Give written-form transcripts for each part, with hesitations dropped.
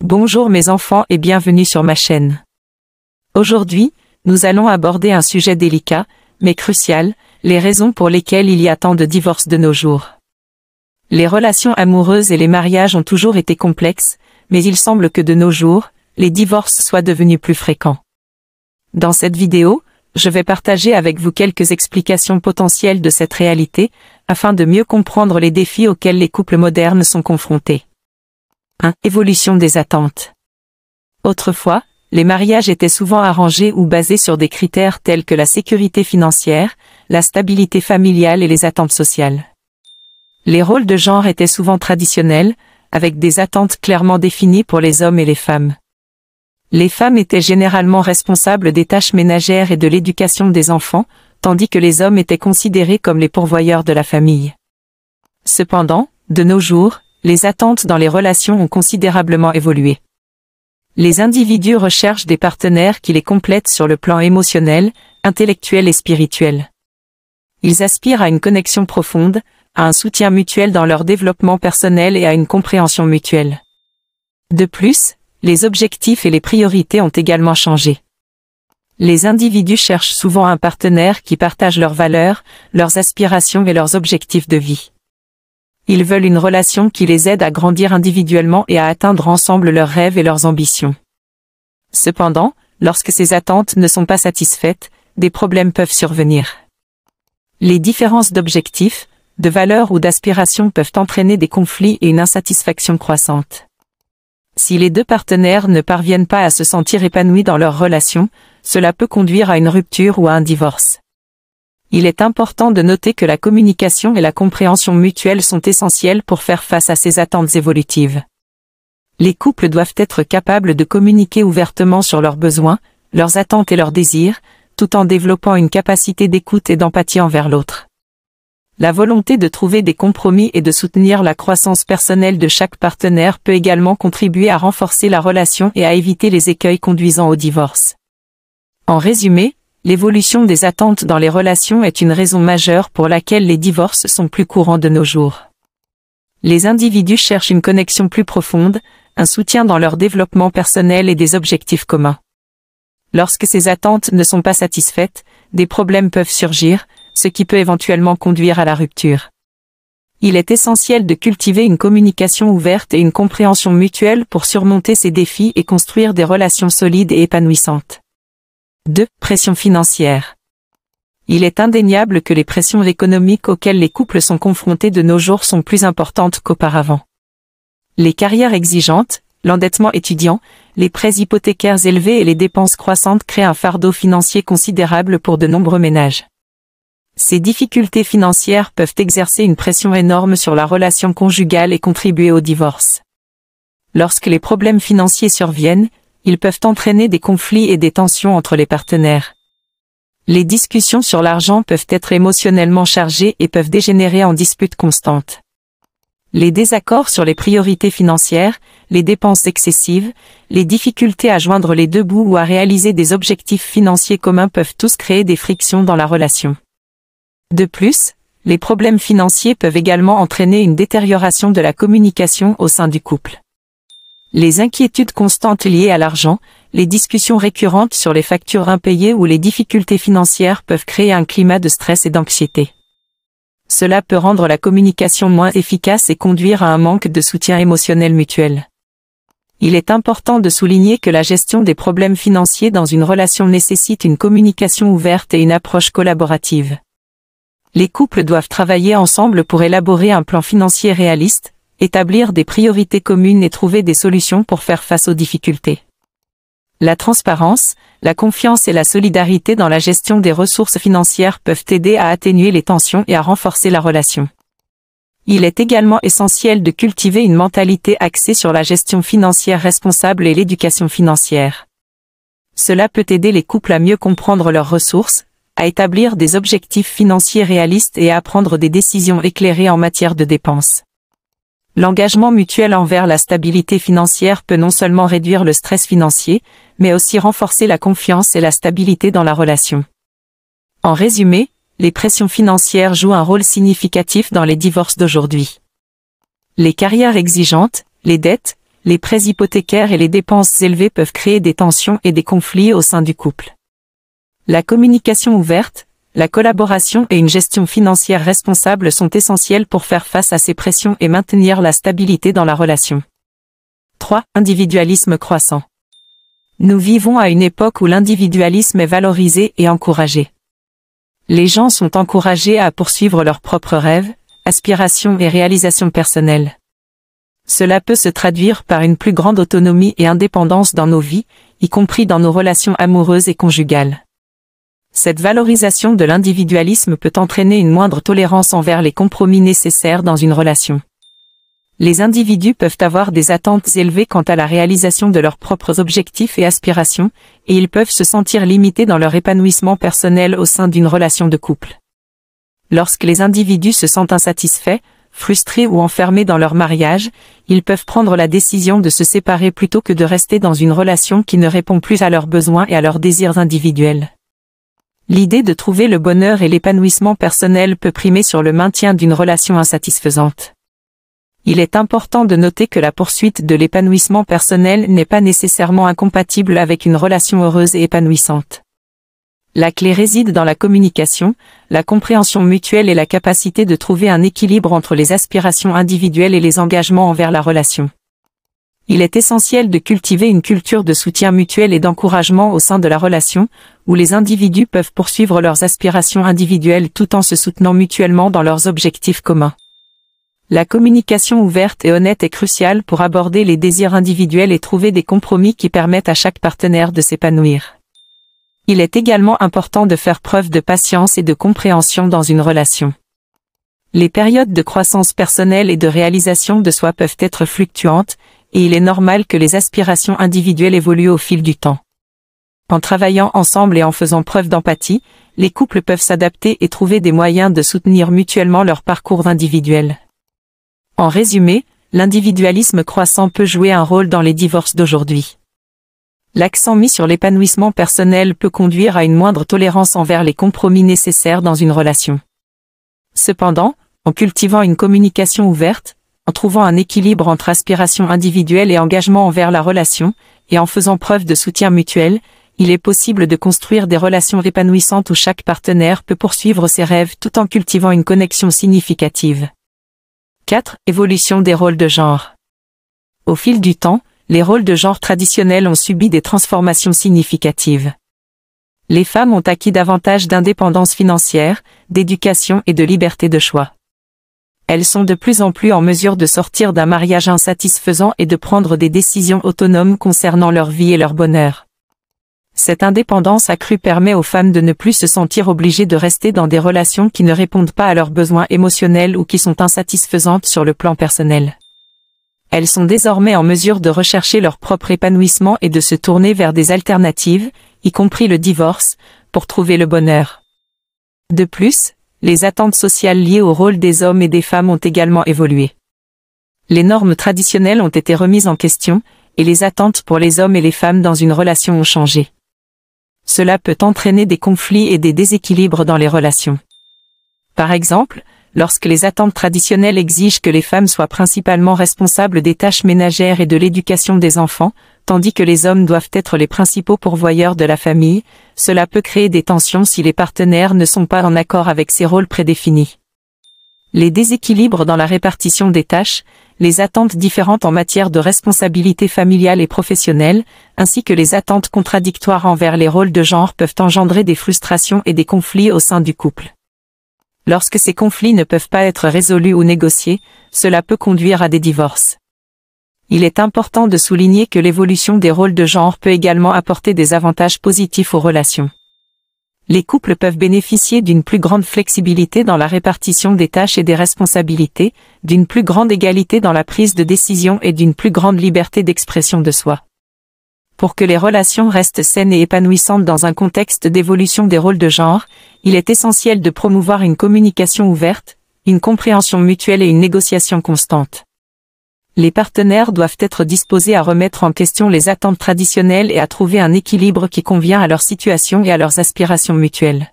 Bonjour mes enfants et bienvenue sur ma chaîne. Aujourd'hui, nous allons aborder un sujet délicat, mais crucial, les raisons pour lesquelles il y a tant de divorces de nos jours. Les relations amoureuses et les mariages ont toujours été complexes, mais il semble que de nos jours, les divorces soient devenus plus fréquents. Dans cette vidéo, je vais partager avec vous quelques explications potentielles de cette réalité, afin de mieux comprendre les défis auxquels les couples modernes sont confrontés. 1. Évolution des attentes. Autrefois, les mariages étaient souvent arrangés ou basés sur des critères tels que la sécurité financière, la stabilité familiale et les attentes sociales. Les rôles de genre étaient souvent traditionnels, avec des attentes clairement définies pour les hommes et les femmes. Les femmes étaient généralement responsables des tâches ménagères et de l'éducation des enfants, tandis que les hommes étaient considérés comme les pourvoyeurs de la famille. Cependant, de nos jours, les attentes dans les relations ont considérablement évolué. Les individus recherchent des partenaires qui les complètent sur le plan émotionnel, intellectuel et spirituel. Ils aspirent à une connexion profonde, à un soutien mutuel dans leur développement personnel et à une compréhension mutuelle. De plus, les objectifs et les priorités ont également changé. Les individus cherchent souvent un partenaire qui partage leurs valeurs, leurs aspirations et leurs objectifs de vie. Ils veulent une relation qui les aide à grandir individuellement et à atteindre ensemble leurs rêves et leurs ambitions. Cependant, lorsque ces attentes ne sont pas satisfaites, des problèmes peuvent survenir. Les différences d'objectifs, de valeurs ou d'aspirations peuvent entraîner des conflits et une insatisfaction croissante. Si les deux partenaires ne parviennent pas à se sentir épanouis dans leur relation, cela peut conduire à une rupture ou à un divorce. Il est important de noter que la communication et la compréhension mutuelle sont essentielles pour faire face à ces attentes évolutives. Les couples doivent être capables de communiquer ouvertement sur leurs besoins, leurs attentes et leurs désirs, tout en développant une capacité d'écoute et d'empathie envers l'autre. La volonté de trouver des compromis et de soutenir la croissance personnelle de chaque partenaire peut également contribuer à renforcer la relation et à éviter les écueils conduisant au divorce. En résumé, l'évolution des attentes dans les relations est une raison majeure pour laquelle les divorces sont plus courants de nos jours. Les individus cherchent une connexion plus profonde, un soutien dans leur développement personnel et des objectifs communs. Lorsque ces attentes ne sont pas satisfaites, des problèmes peuvent surgir, ce qui peut éventuellement conduire à la rupture. Il est essentiel de cultiver une communication ouverte et une compréhension mutuelle pour surmonter ces défis et construire des relations solides et épanouissantes. 2. Pression financière. Il est indéniable que les pressions économiques auxquelles les couples sont confrontés de nos jours sont plus importantes qu'auparavant. Les carrières exigeantes, l'endettement étudiant, les prêts hypothécaires élevés et les dépenses croissantes créent un fardeau financier considérable pour de nombreux ménages. Ces difficultés financières peuvent exercer une pression énorme sur la relation conjugale et contribuer au divorce. Lorsque les problèmes financiers surviennent, ils peuvent entraîner des conflits et des tensions entre les partenaires. Les discussions sur l'argent peuvent être émotionnellement chargées et peuvent dégénérer en disputes constantes. Les désaccords sur les priorités financières, les dépenses excessives, les difficultés à joindre les deux bouts ou à réaliser des objectifs financiers communs peuvent tous créer des frictions dans la relation. De plus, les problèmes financiers peuvent également entraîner une détérioration de la communication au sein du couple. Les inquiétudes constantes liées à l'argent, les discussions récurrentes sur les factures impayées ou les difficultés financières peuvent créer un climat de stress et d'anxiété. Cela peut rendre la communication moins efficace et conduire à un manque de soutien émotionnel mutuel. Il est important de souligner que la gestion des problèmes financiers dans une relation nécessite une communication ouverte et une approche collaborative. Les couples doivent travailler ensemble pour élaborer un plan financier réaliste, établir des priorités communes et trouver des solutions pour faire face aux difficultés. La transparence, la confiance et la solidarité dans la gestion des ressources financières peuvent aider à atténuer les tensions et à renforcer la relation. Il est également essentiel de cultiver une mentalité axée sur la gestion financière responsable et l'éducation financière. Cela peut aider les couples à mieux comprendre leurs ressources, à établir des objectifs financiers réalistes et à prendre des décisions éclairées en matière de dépenses. L'engagement mutuel envers la stabilité financière peut non seulement réduire le stress financier, mais aussi renforcer la confiance et la stabilité dans la relation. En résumé, les pressions financières jouent un rôle significatif dans les divorces d'aujourd'hui. Les carrières exigeantes, les dettes, les prêts hypothécaires et les dépenses élevées peuvent créer des tensions et des conflits au sein du couple. La communication ouverte, la collaboration et une gestion financière responsable sont essentielles pour faire face à ces pressions et maintenir la stabilité dans la relation. 3. Individualisme croissant. Nous vivons à une époque où l'individualisme est valorisé et encouragé. Les gens sont encouragés à poursuivre leurs propres rêves, aspirations et réalisations personnelles. Cela peut se traduire par une plus grande autonomie et indépendance dans nos vies, y compris dans nos relations amoureuses et conjugales. Cette valorisation de l'individualisme peut entraîner une moindre tolérance envers les compromis nécessaires dans une relation. Les individus peuvent avoir des attentes élevées quant à la réalisation de leurs propres objectifs et aspirations, et ils peuvent se sentir limités dans leur épanouissement personnel au sein d'une relation de couple. Lorsque les individus se sentent insatisfaits, frustrés ou enfermés dans leur mariage, ils peuvent prendre la décision de se séparer plutôt que de rester dans une relation qui ne répond plus à leurs besoins et à leurs désirs individuels. L'idée de trouver le bonheur et l'épanouissement personnel peut primer sur le maintien d'une relation insatisfaisante. Il est important de noter que la poursuite de l'épanouissement personnel n'est pas nécessairement incompatible avec une relation heureuse et épanouissante. La clé réside dans la communication, la compréhension mutuelle et la capacité de trouver un équilibre entre les aspirations individuelles et les engagements envers la relation. Il est essentiel de cultiver une culture de soutien mutuel et d'encouragement au sein de la relation, où les individus peuvent poursuivre leurs aspirations individuelles tout en se soutenant mutuellement dans leurs objectifs communs. La communication ouverte et honnête est cruciale pour aborder les désirs individuels et trouver des compromis qui permettent à chaque partenaire de s'épanouir. Il est également important de faire preuve de patience et de compréhension dans une relation. Les périodes de croissance personnelle et de réalisation de soi peuvent être fluctuantes, et il est normal que les aspirations individuelles évoluent au fil du temps. En travaillant ensemble et en faisant preuve d'empathie, les couples peuvent s'adapter et trouver des moyens de soutenir mutuellement leur parcours individuel. En résumé, l'individualisme croissant peut jouer un rôle dans les divorces d'aujourd'hui. L'accent mis sur l'épanouissement personnel peut conduire à une moindre tolérance envers les compromis nécessaires dans une relation. Cependant, en cultivant une communication ouverte, en trouvant un équilibre entre aspiration individuelle et engagement envers la relation, et en faisant preuve de soutien mutuel, il est possible de construire des relations épanouissantes où chaque partenaire peut poursuivre ses rêves tout en cultivant une connexion significative. 4. Évolution des rôles de genre. Au fil du temps, les rôles de genre traditionnels ont subi des transformations significatives. Les femmes ont acquis davantage d'indépendance financière, d'éducation et de liberté de choix. Elles sont de plus en plus en mesure de sortir d'un mariage insatisfaisant et de prendre des décisions autonomes concernant leur vie et leur bonheur. Cette indépendance accrue permet aux femmes de ne plus se sentir obligées de rester dans des relations qui ne répondent pas à leurs besoins émotionnels ou qui sont insatisfaisantes sur le plan personnel. Elles sont désormais en mesure de rechercher leur propre épanouissement et de se tourner vers des alternatives, y compris le divorce, pour trouver le bonheur. De plus, les attentes sociales liées au rôle des hommes et des femmes ont également évolué. Les normes traditionnelles ont été remises en question, et les attentes pour les hommes et les femmes dans une relation ont changé. Cela peut entraîner des conflits et des déséquilibres dans les relations. Par exemple, lorsque les attentes traditionnelles exigent que les femmes soient principalement responsables des tâches ménagères et de l'éducation des enfants, tandis que les hommes doivent être les principaux pourvoyeurs de la famille, cela peut créer des tensions si les partenaires ne sont pas en accord avec ces rôles prédéfinis. Les déséquilibres dans la répartition des tâches, les attentes différentes en matière de responsabilité familiale et professionnelle, ainsi que les attentes contradictoires envers les rôles de genre peuvent engendrer des frustrations et des conflits au sein du couple. Lorsque ces conflits ne peuvent pas être résolus ou négociés, cela peut conduire à des divorces. Il est important de souligner que l'évolution des rôles de genre peut également apporter des avantages positifs aux relations. Les couples peuvent bénéficier d'une plus grande flexibilité dans la répartition des tâches et des responsabilités, d'une plus grande égalité dans la prise de décision et d'une plus grande liberté d'expression de soi. Pour que les relations restent saines et épanouissantes dans un contexte d'évolution des rôles de genre, il est essentiel de promouvoir une communication ouverte, une compréhension mutuelle et une négociation constante. Les partenaires doivent être disposés à remettre en question les attentes traditionnelles et à trouver un équilibre qui convient à leur situation et à leurs aspirations mutuelles.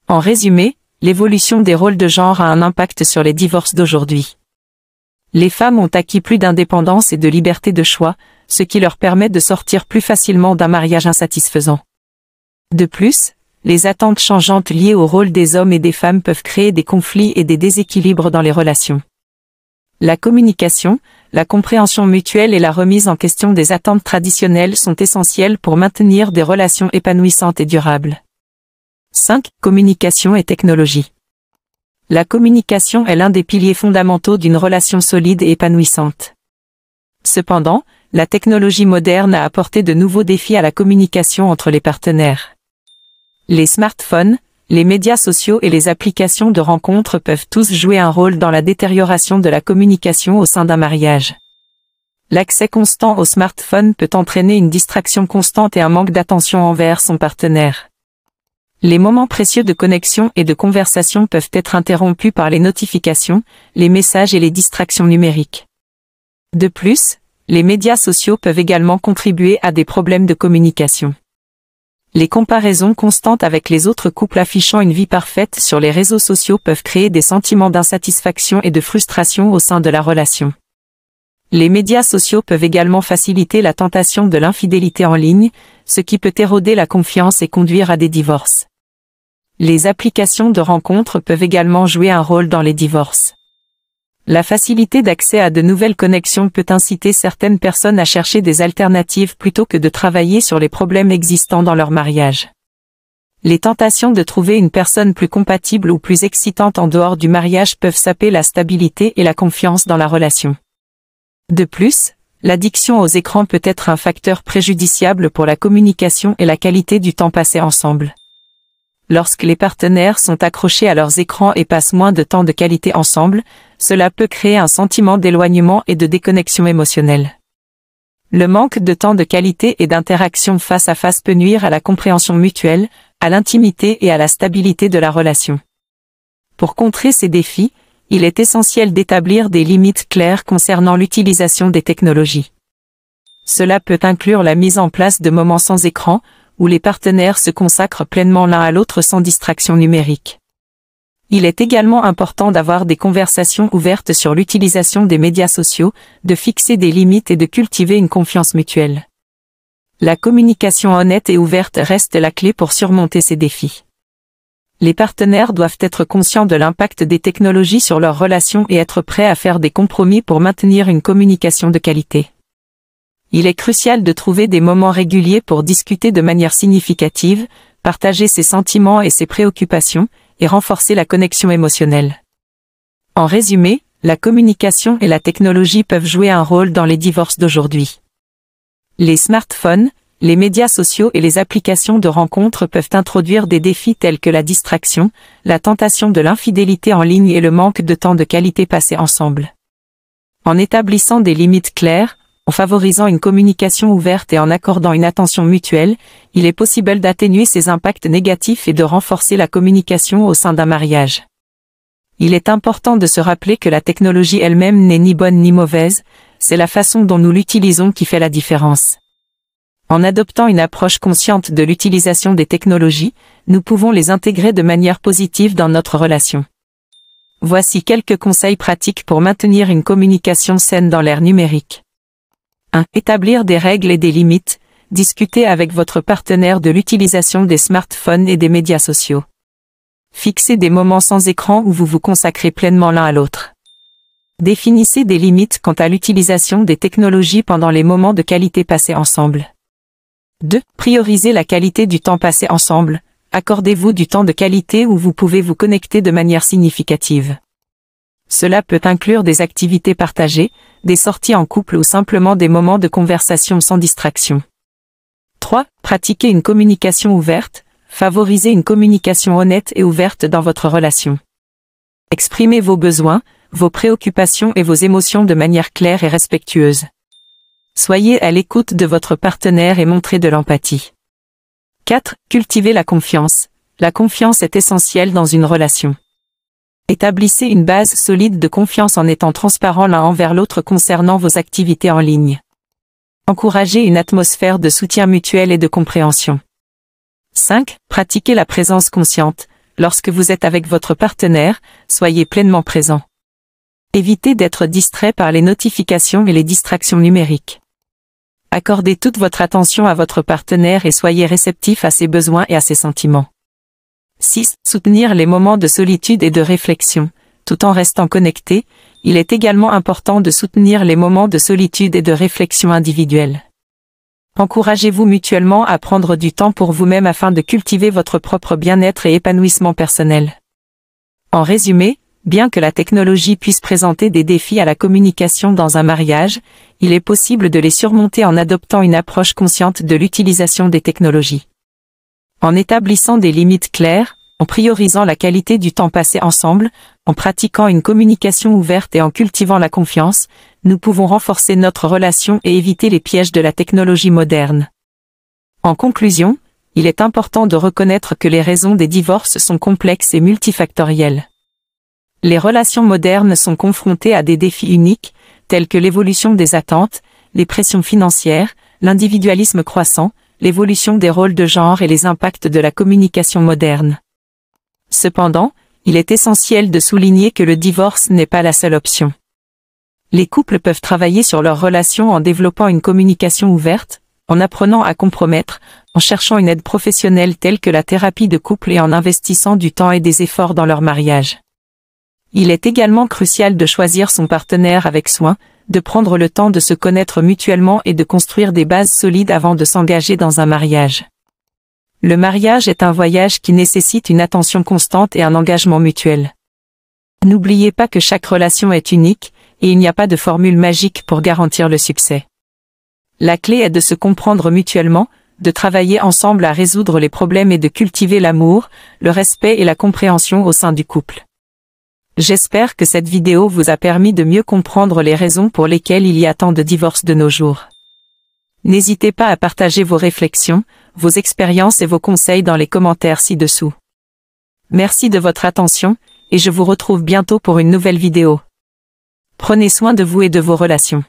En résumé, l'évolution des rôles de genre a un impact sur les divorces d'aujourd'hui. Les femmes ont acquis plus d'indépendance et de liberté de choix, ce qui leur permet de sortir plus facilement d'un mariage insatisfaisant. De plus, les attentes changeantes liées au rôle des hommes et des femmes peuvent créer des conflits et des déséquilibres dans les relations. La communication, la compréhension mutuelle et la remise en question des attentes traditionnelles sont essentielles pour maintenir des relations épanouissantes et durables. 5. Communication et technologie. La communication est l'un des piliers fondamentaux d'une relation solide et épanouissante. Cependant, la technologie moderne a apporté de nouveaux défis à la communication entre les partenaires. Les smartphones, les médias sociaux et les applications de rencontres peuvent tous jouer un rôle dans la détérioration de la communication au sein d'un mariage. L'accès constant au smartphone peut entraîner une distraction constante et un manque d'attention envers son partenaire. Les moments précieux de connexion et de conversation peuvent être interrompus par les notifications, les messages et les distractions numériques. De plus, les médias sociaux peuvent également contribuer à des problèmes de communication. Les comparaisons constantes avec les autres couples affichant une vie parfaite sur les réseaux sociaux peuvent créer des sentiments d'insatisfaction et de frustration au sein de la relation. Les médias sociaux peuvent également faciliter la tentation de l'infidélité en ligne, ce qui peut éroder la confiance et conduire à des divorces. Les applications de rencontres peuvent également jouer un rôle dans les divorces. La facilité d'accès à de nouvelles connexions peut inciter certaines personnes à chercher des alternatives plutôt que de travailler sur les problèmes existants dans leur mariage. Les tentations de trouver une personne plus compatible ou plus excitante en dehors du mariage peuvent saper la stabilité et la confiance dans la relation. De plus, l'addiction aux écrans peut être un facteur préjudiciable pour la communication et la qualité du temps passé ensemble. Lorsque les partenaires sont accrochés à leurs écrans et passent moins de temps de qualité ensemble, cela peut créer un sentiment d'éloignement et de déconnexion émotionnelle. Le manque de temps de qualité et d'interaction face à face peut nuire à la compréhension mutuelle, à l'intimité et à la stabilité de la relation. Pour contrer ces défis, il est essentiel d'établir des limites claires concernant l'utilisation des technologies. Cela peut inclure la mise en place de moments sans écran, où les partenaires se consacrent pleinement l'un à l'autre sans distraction numérique. Il est également important d'avoir des conversations ouvertes sur l'utilisation des médias sociaux, de fixer des limites et de cultiver une confiance mutuelle. La communication honnête et ouverte reste la clé pour surmonter ces défis. Les partenaires doivent être conscients de l'impact des technologies sur leurs relations et être prêts à faire des compromis pour maintenir une communication de qualité. Il est crucial de trouver des moments réguliers pour discuter de manière significative, partager ses sentiments et ses préoccupations, et renforcer la connexion émotionnelle. En résumé, la communication et la technologie peuvent jouer un rôle dans les divorces d'aujourd'hui. Les smartphones, les médias sociaux et les applications de rencontres peuvent introduire des défis tels que la distraction, la tentation de l'infidélité en ligne et le manque de temps de qualité passé ensemble. En établissant des limites claires, en favorisant une communication ouverte et en accordant une attention mutuelle, il est possible d'atténuer ces impacts négatifs et de renforcer la communication au sein d'un mariage. Il est important de se rappeler que la technologie elle-même n'est ni bonne ni mauvaise, c'est la façon dont nous l'utilisons qui fait la différence. En adoptant une approche consciente de l'utilisation des technologies, nous pouvons les intégrer de manière positive dans notre relation. Voici quelques conseils pratiques pour maintenir une communication saine dans l'ère numérique. 1. Établir des règles et des limites. Discutez avec votre partenaire de l'utilisation des smartphones et des médias sociaux. Fixez des moments sans écran où vous vous consacrez pleinement l'un à l'autre. Définissez des limites quant à l'utilisation des technologies pendant les moments de qualité passés ensemble. 2. Priorisez la qualité du temps passé ensemble. Accordez-vous du temps de qualité où vous pouvez vous connecter de manière significative. Cela peut inclure des activités partagées, des sorties en couple ou simplement des moments de conversation sans distraction. 3. Pratiquez une communication ouverte. Favorisez une communication honnête et ouverte dans votre relation. Exprimez vos besoins, vos préoccupations et vos émotions de manière claire et respectueuse. Soyez à l'écoute de votre partenaire et montrez de l'empathie. 4. Cultivez la confiance. La confiance est essentielle dans une relation. Établissez une base solide de confiance en étant transparent l'un envers l'autre concernant vos activités en ligne. Encouragez une atmosphère de soutien mutuel et de compréhension. 5. Pratiquez la présence consciente. Lorsque vous êtes avec votre partenaire, soyez pleinement présent. Évitez d'être distrait par les notifications et les distractions numériques. Accordez toute votre attention à votre partenaire et soyez réceptif à ses besoins et à ses sentiments. 6. Soutenir les moments de solitude et de réflexion. Tout en restant connecté, il est également important de soutenir les moments de solitude et de réflexion individuelle. Encouragez-vous mutuellement à prendre du temps pour vous-même afin de cultiver votre propre bien-être et épanouissement personnel. En résumé, bien que la technologie puisse présenter des défis à la communication dans un mariage, il est possible de les surmonter en adoptant une approche consciente de l'utilisation des technologies. En établissant des limites claires, en priorisant la qualité du temps passé ensemble, en pratiquant une communication ouverte et en cultivant la confiance, nous pouvons renforcer notre relation et éviter les pièges de la technologie moderne. En conclusion, il est important de reconnaître que les raisons des divorces sont complexes et multifactorielles. Les relations modernes sont confrontées à des défis uniques, tels que l'évolution des attentes, les pressions financières, l'individualisme croissant, l'évolution des rôles de genre et les impacts de la communication moderne. Cependant, il est essentiel de souligner que le divorce n'est pas la seule option. Les couples peuvent travailler sur leur relation en développant une communication ouverte, en apprenant à compromettre, en cherchant une aide professionnelle telle que la thérapie de couple et en investissant du temps et des efforts dans leur mariage. Il est également crucial de choisir son partenaire avec soin, de prendre le temps de se connaître mutuellement et de construire des bases solides avant de s'engager dans un mariage. Le mariage est un voyage qui nécessite une attention constante et un engagement mutuel. N'oubliez pas que chaque relation est unique, et il n'y a pas de formule magique pour garantir le succès. La clé est de se comprendre mutuellement, de travailler ensemble à résoudre les problèmes et de cultiver l'amour, le respect et la compréhension au sein du couple. J'espère que cette vidéo vous a permis de mieux comprendre les raisons pour lesquelles il y a tant de divorces de nos jours. N'hésitez pas à partager vos réflexions, vos expériences et vos conseils dans les commentaires ci-dessous. Merci de votre attention, et je vous retrouve bientôt pour une nouvelle vidéo. Prenez soin de vous et de vos relations.